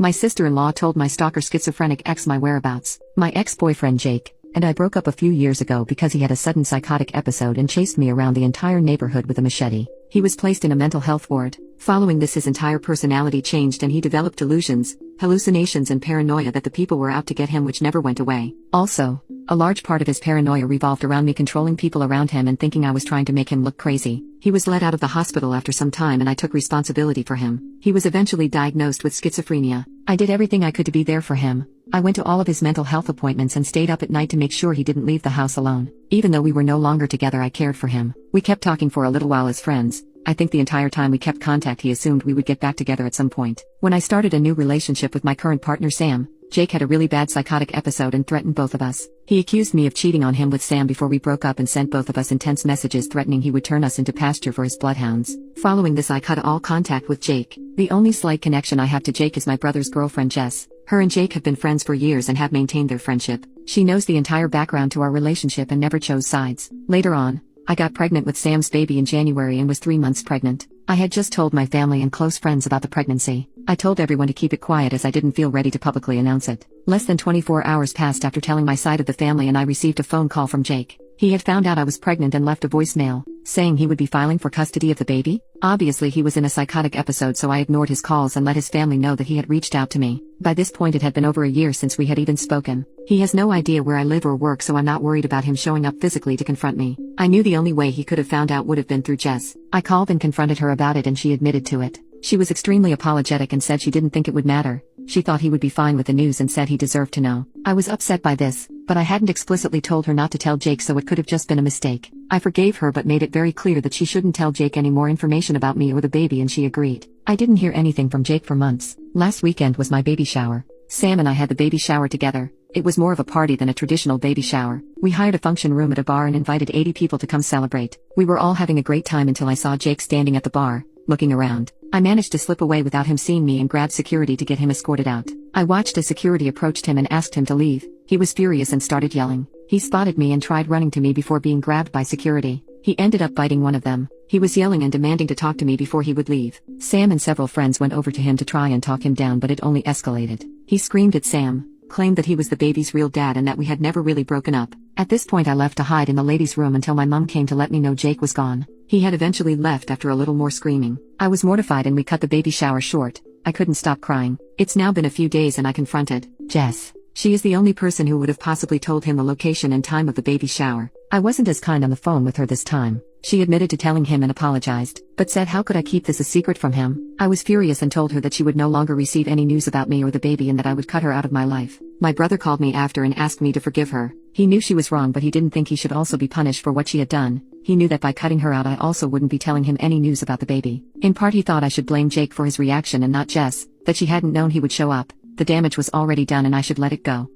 My sister-in-law told my stalker schizophrenic ex my whereabouts. My ex-boyfriend Jake and I broke up a few years ago because he had a sudden psychotic episode and chased me around the entire neighborhood with a machete. He was placed in a mental health ward. Following this, his entire personality changed and he developed delusions, hallucinations and paranoia that the people were out to get him, which never went away. Also, a large part of his paranoia revolved around me controlling people around him and thinking I was trying to make him look crazy. He was let out of the hospital after some time and I took responsibility for him. He was eventually diagnosed with schizophrenia. I did everything I could to be there for him. I went to all of his mental health appointments and stayed up at night to make sure he didn't leave the house alone. Even though we were no longer together, I cared for him. We kept talking for a little while as friends. I think the entire time we kept contact he assumed we would get back together at some point. When I started a new relationship with my current partner Sam, Jake had a really bad psychotic episode and threatened both of us. He accused me of cheating on him with Sam before we broke up and sent both of us intense messages threatening he would turn us into pasture for his bloodhounds. Following this, I cut all contact with Jake. The only slight connection I have to Jake is my brother's girlfriend Jess. Her and Jake have been friends for years and have maintained their friendship. She knows the entire background to our relationship and never chose sides. Later on, I got pregnant with Sam's baby in January and was 3 months pregnant. I had just told my family and close friends about the pregnancy. I told everyone to keep it quiet as I didn't feel ready to publicly announce it. Less than 24 hours passed after telling my side of the family and I received a phone call from Jake. He had found out I was pregnant and left a voicemail, saying he would be filing for custody of the baby. Obviously he was in a psychotic episode, so I ignored his calls and let his family know that he had reached out to me. By this point it had been over a year since we had even spoken. He has no idea where I live or work, so I'm not worried about him showing up physically to confront me. I knew the only way he could have found out would have been through Jess. I called and confronted her about it and she admitted to it. She was extremely apologetic and said she didn't think it would matter. She thought he would be fine with the news and said he deserved to know. I was upset by this, but I hadn't explicitly told her not to tell Jake, so it could have just been a mistake. I forgave her but made it very clear that she shouldn't tell Jake any more information about me or the baby, and she agreed. I didn't hear anything from Jake for months. Last weekend was my baby shower. Sam and I had the baby shower together. It was more of a party than a traditional baby shower. We hired a function room at a bar and invited 80 people to come celebrate. We were all having a great time until I saw Jake standing at the bar, looking around. I managed to slip away without him seeing me and grabbed security to get him escorted out. I watched as security approached him and asked him to leave. He was furious and started yelling. He spotted me and tried running to me before being grabbed by security. He ended up biting one of them. He was yelling and demanding to talk to me before he would leave. Sam and several friends went over to him to try and talk him down, but it only escalated. He screamed at Sam, claimed that he was the baby's real dad and that we had never really broken up. At this point I left to hide in the ladies' room until my mom came to let me know Jake was gone. He had eventually left after a little more screaming. I was mortified and we cut the baby shower short. I couldn't stop crying. It's now been a few days and I confronted Jess. She is the only person who would have possibly told him the location and time of the baby shower. I wasn't as kind on the phone with her this time. She admitted to telling him and apologized, but said how could I keep this a secret from him? I was furious and told her that she would no longer receive any news about me or the baby and that I would cut her out of my life. My brother called me after and asked me to forgive her. He knew she was wrong, but he didn't think he should also be punished for what she had done. He knew that by cutting her out I also wouldn't be telling him any news about the baby. In part he thought I should blame Jake for his reaction and not Jess, that she hadn't known he would show up. The damage was already done and I should let it go.